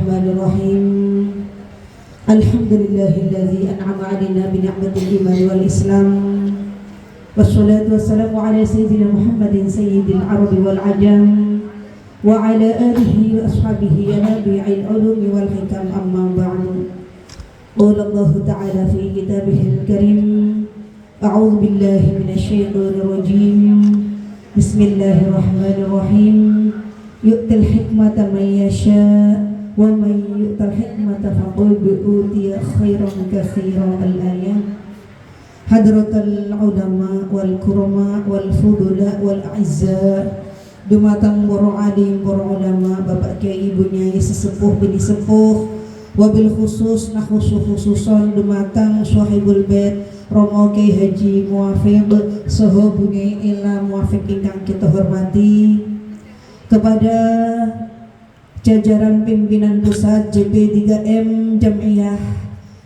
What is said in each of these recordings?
Bismillahirrahmanirrahim. Alhamdulillahilladzi an'ama 'alaina bi ni'matil iman wal islam. Wassalatu wassalamu ala sayyidina Muhammadin sayyidil arabi wal ajam wa ala alihi wa ashabihi ya nabi'il ulumi wal hikam amma ba'du. Qala Allah ta'ala fi kitabihil karim. A'udzu billahi minasyaitonir rajim. Bismillahirrahmanirrahim. Yu'til hikmata man yasha' wa man yu'tal hikmata faqad utiya khairan katsiran. Al-ayah. Hadratul ulama wal kurama wal fudula wal a'izza, dumateng para alim, para ulama, bapak kiai, ibu nyai, sesepuh bini sepuh, wabil khusus nah khususon dumateng sahibul bait Romo Kiai Haji Muafiq saha bunyai ila Muafiq ingkang kita hormati, kepada jajaran pimpinan pusat JP3M Jam'iyah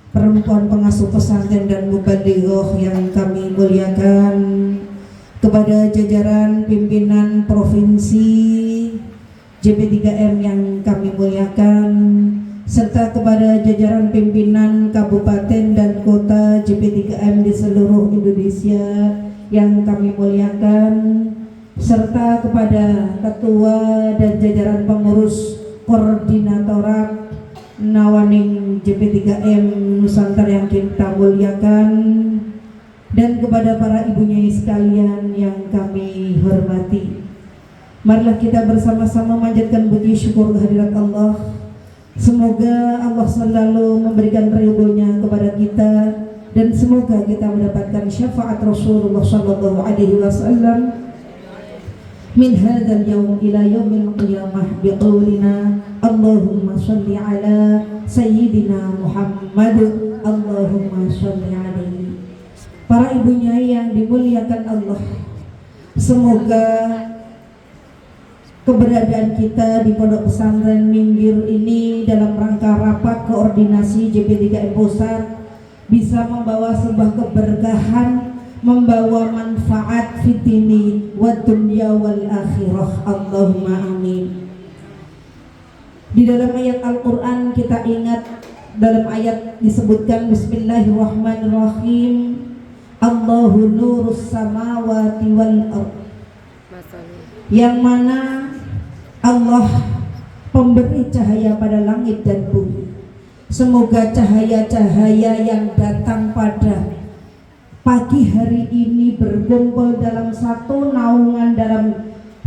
Perempuan Pengasuh Pesantren dan Mubalighah yang kami muliakan, kepada jajaran pimpinan provinsi JP3M yang kami muliakan, serta kepada jajaran pimpinan kabupaten dan kota JP3M di seluruh Indonesia yang kami muliakan, serta kepada ketua dan jajaran pengurus koordinatorat Nawaning JP3M Nusantara yang kita muliakan, dan kepada para ibu nyai sekalian yang kami hormati. Marilah kita bersama-sama manjatkan puji syukur kehadirat Allah. Semoga Allah selalu memberikan ridhonya kepada kita, dan semoga kita mendapatkan syafaat Rasulullah sallallahu alaihi wasallam min hadzal yaum ila yaumil qiyamah biqaulina Allahumma shalli ala sayyidina Muhammad, Allahumma shalli alaihi. Para ibu nyai yang dimuliakan Allah, semoga keberadaan kita di Pondok Pesantren Minggir ini dalam rangka rapat koordinasi JP3M Pusat bisa membawa sebuah keberkahan, membawa manfaat fitini wa dunya wal akhirah. Allahumma amin. Di dalam ayat Al-Quran kita ingat, dalam ayat disebutkan Bismillahirrahmanirrahim, Allahu nurus samawati wal ardh, yang mana Allah pemberi cahaya pada langit dan bumi. Semoga cahaya-cahaya yang datang pada pagi hari ini berkumpul dalam satu naungan dalam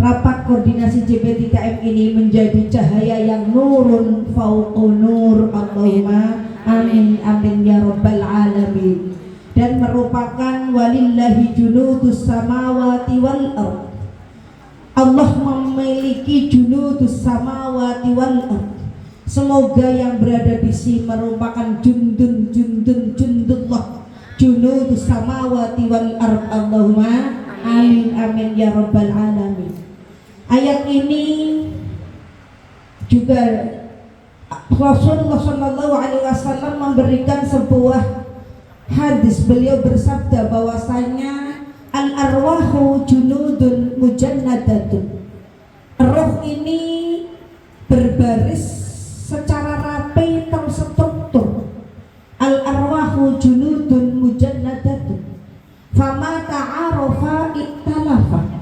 rapat koordinasi JP3M ini menjadi cahaya yang nurun fauqu nur. Allahumma amin amin ya rabbal alamin. Dan merupakan walillahi junudus samawati wal ardh. Allah memiliki junudus samawati wal ardh. Semoga yang berada di sini merupakan jundullah junudus samawati wal ardh. Allahumma amin amin ya rabbal alamin. Ayat ini juga Rasulullah sallallahu alaihi wasallam memberikan sebuah hadis. Beliau bersabda bahwasanya al arwahu junudun mujannadatun. Roh ini berbaris secara rapi terstruktur. Al arwahu junudun mujannadatun. Fama ta'arafa iktalafa.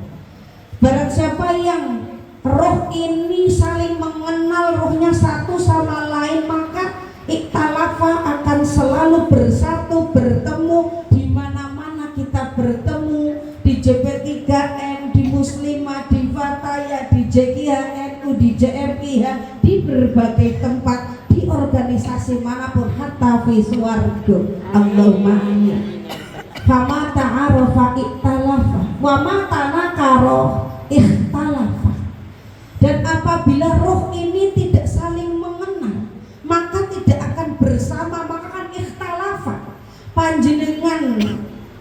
Barang siapa yang roh ini saling mengenal rohnya satu sama lain, maka iktalafa akan selalu bersatu, bertemu di mana-mana kita bertemu, di JP3M, di Muslimah, di Fataya, di JKHNU, di JMIH, di berbagai tempat, di organisasi manapun, hatta fi swarga. Allahumma amin. Fama ta'arafa iktalafa wa ma tanakara ikhtalafa. Dan apabila roh ini tidak saling mengenal, maka tidak akan bersama, maka akan ikhtalafa. Panjenengan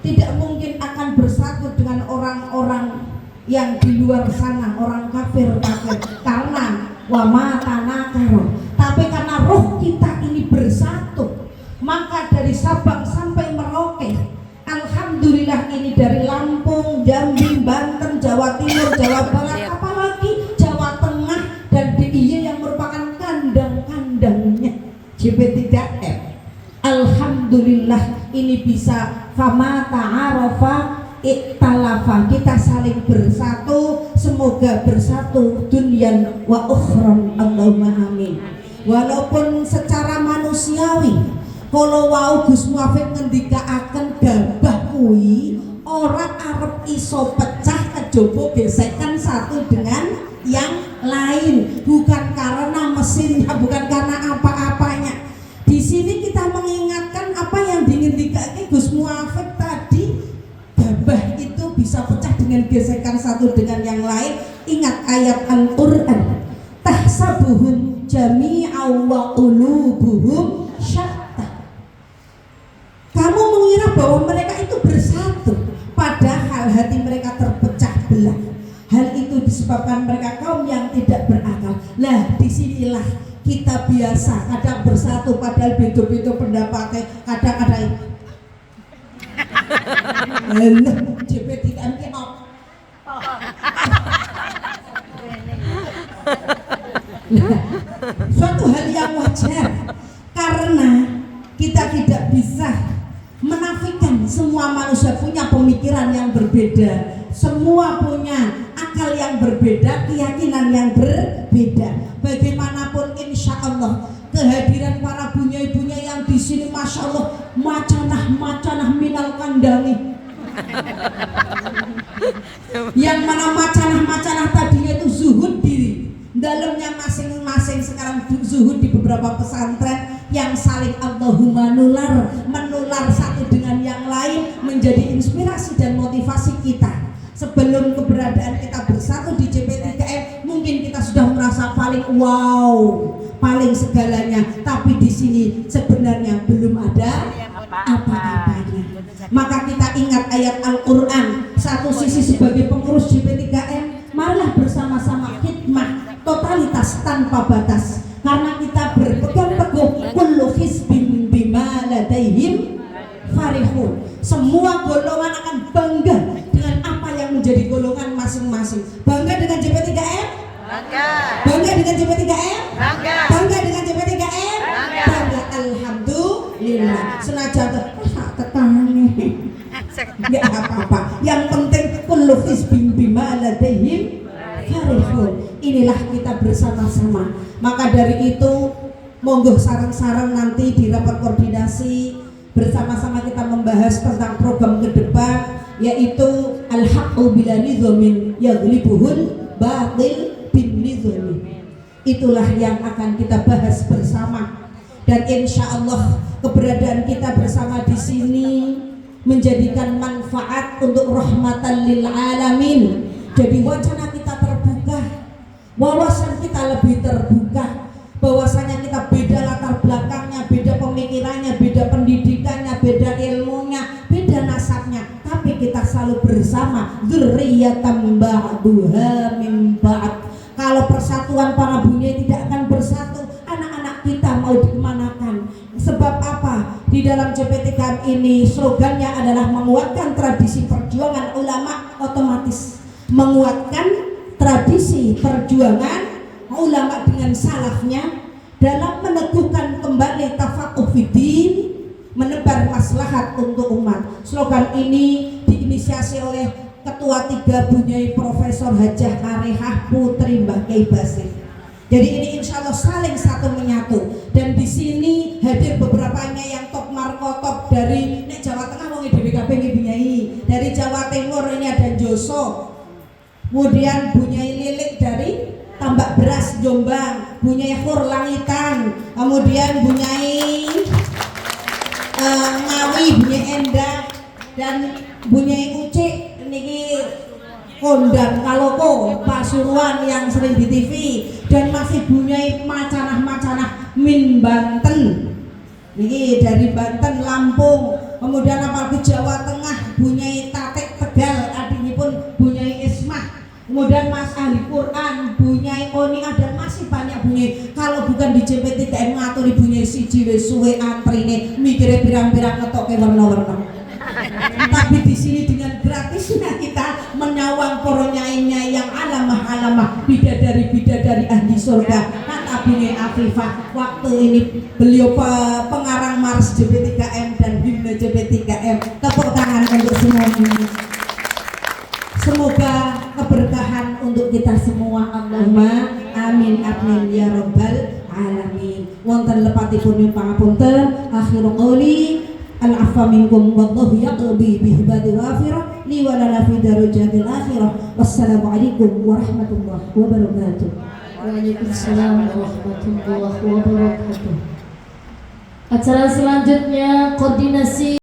tidak mungkin akan bersatu dengan orang-orang yang di luar sana, orang kafir, karena wa ma tanakara. Tapi karena roh kita ini bersatu, maka dari Sabang sampai Merauke, alhamdulillah, ini dari Lampung, Jambi, Banten, Jawa Timur, Jawa Barat, apalagi Jawa Tengah, dan DIY yang merupakan kandang-kandang kandangnya JP3M. Alhamdulillah ini bisa fama ta'arafa iktalafa, kita saling bersatu, semoga bersatu dunyan wa ukhron, Allahumma amin. Walaupun secara manusiawi kalau wau Gus Muafik ngendikaaken gabah kuwi orang arep iso pecah kejaba gesekan satu dengan yang lain, bukan karena mesinnya, bukan karena apa-apanya. Di sini kita mengingatkan apa yang dingendikake Gus Muafik tadi, gabah itu bisa pecah dengan gesekan satu dengan yang lain. Ingat ayat Al-Qur'an, tahsabuhum jami'an wa qulubuhum syatta. Kamu mengira bahwa mereka itu bersatu, padahal hati mereka terpecah belah. Hal itu disebabkan mereka kaum yang tidak berakal. Lah disinilah kita biasa kadang bersatu padahal beda-beda pendapatnya, kadang-kadang JP3M ki apa? Suatu hal yang wajar karena kita tidak bisa menafikan semua manusia punya pemikiran yang berbeda, semua punya akal yang berbeda, keyakinan yang berbeda. Bagaimanapun insya Allah kehadiran para bunyai-bunyai yang di sini, masya Allah, macanah minal kandangi. Yang mana macanah tadinya itu zuhud diri dalamnya masing-masing, sekarang zuhud di beberapa pesantren yang saling Allahumma menular satu dengan yang lain, menjadi inspirasi dan motivasi kita. Sebelum keberadaan kita bersatu di JP3M, mungkin kita sudah merasa paling wow, paling segalanya, tapi di sini sebenarnya belum ada apa-apanya. Maka kita ingat ayat Al-Qur'an, satu sisi sebagai pengurus JP3M, marilah bersama-sama khidmah totalitas tanpa batas, karena kita berpegang teguh kullu hizbin bima ladaihim farihun. Semua golongan akan bangga dengan apa yang menjadi golongan masing-masing. Bangga dengan JP3M? Bangga. Bangga dengan JP3M? Bangga. Bangga dengan JP3M? Bangga. Bangga, alhamdulillah. Senajan tetangga nggak apa-apa. Yang penting kullu hizbin bima ladaihim farihun. Inilah kita bersama-sama. Maka dari itu monggo sarang-sarang nanti di rapat koordinasi bersama-sama kita membahas tentang program ke depan, yaitu al-haqqu bila nidhamin yaghlibuhul batil bin nidhami. Itulah yang akan kita bahas bersama, dan insya Allah keberadaan kita bersama di sini menjadikan manfaat untuk rahmatan lil alamin. Jadi wacana kita terbuka, wawasan kita lebih terbuka, bahwasanya kita beda latar belakangnya, beda pemikirannya, beda pendidikannya, beda ilmunya, beda nasabnya, tapi kita selalu bersama, dzurriyyatan ba'duha min ba'd. Kalau persatuan para bunyai tidak akan bersatu, anak-anak kita mau dikemanakan? Sebab apa? Di dalam JP3M ini slogannya adalah menguatkan tradisi perjuangan ulama, otomatis menguatkan tradisi perjuangan ulama dengan salafnya dalam meneguhkan kembali tafaqquh fiddin, menebar maslahat untuk umat. Slogan ini diinisiasi oleh Ketua 3 Bunyai Profesor Hajah Karehah Putri Mbah Kyai Basir. Jadi ini insya Allah saling satu menyatu, dan di sini hadir beberapanya yang top markotop dari Jawa Tengah, mau DBKB Bunyai, dari Jawa Timur ini ada Joso, kemudian Bunyai Lilik dari Tambak Beras Jombang, Bunyai Khur Langitan, kemudian Bunyai Ngawi, Bunyai Endah, dan Bunyai Ucik niki Kondang Kaloko Pasuruan yang sering di TV, dan masih Bunyai macanah min Banten niki dari Banten, Lampung, kemudian apalagi Jawa Tengah Bunyai Tatik Tegal, adikipun Bunyai Ismah, kemudian Mas Ahli Quran Bunyai Oni, ada masih banyak bunyai. Kalau bukan di JP3M ngaturi bunyai siji wis suwe antrine mikire pirang-pirang ngetoke warna-warna. Tapi di sini dengan gratisnya kita menyawang para nyai-nyai yang alamah bidadari ahli surga. Kata Binge Afifah. Waktu ini beliau pengarang Mars JP3M dan himne JP3M. Tepuk tangan untuk semuanya. Semoga keberkahan untuk kita semua. Allahumma amin amin ya rabbal alamin. Wonten lepatipun pangapunten. Akhirul qouli al-afwa minkum wallahu yaqdi bi ibadi wafirah li wa lana fi darajatil akhirah. Wassalamualaikum warahmatullahi wabarakatuh. Waalaikumsalam warahmatullahi wabarakatuh. Acara selanjutnya koordinasi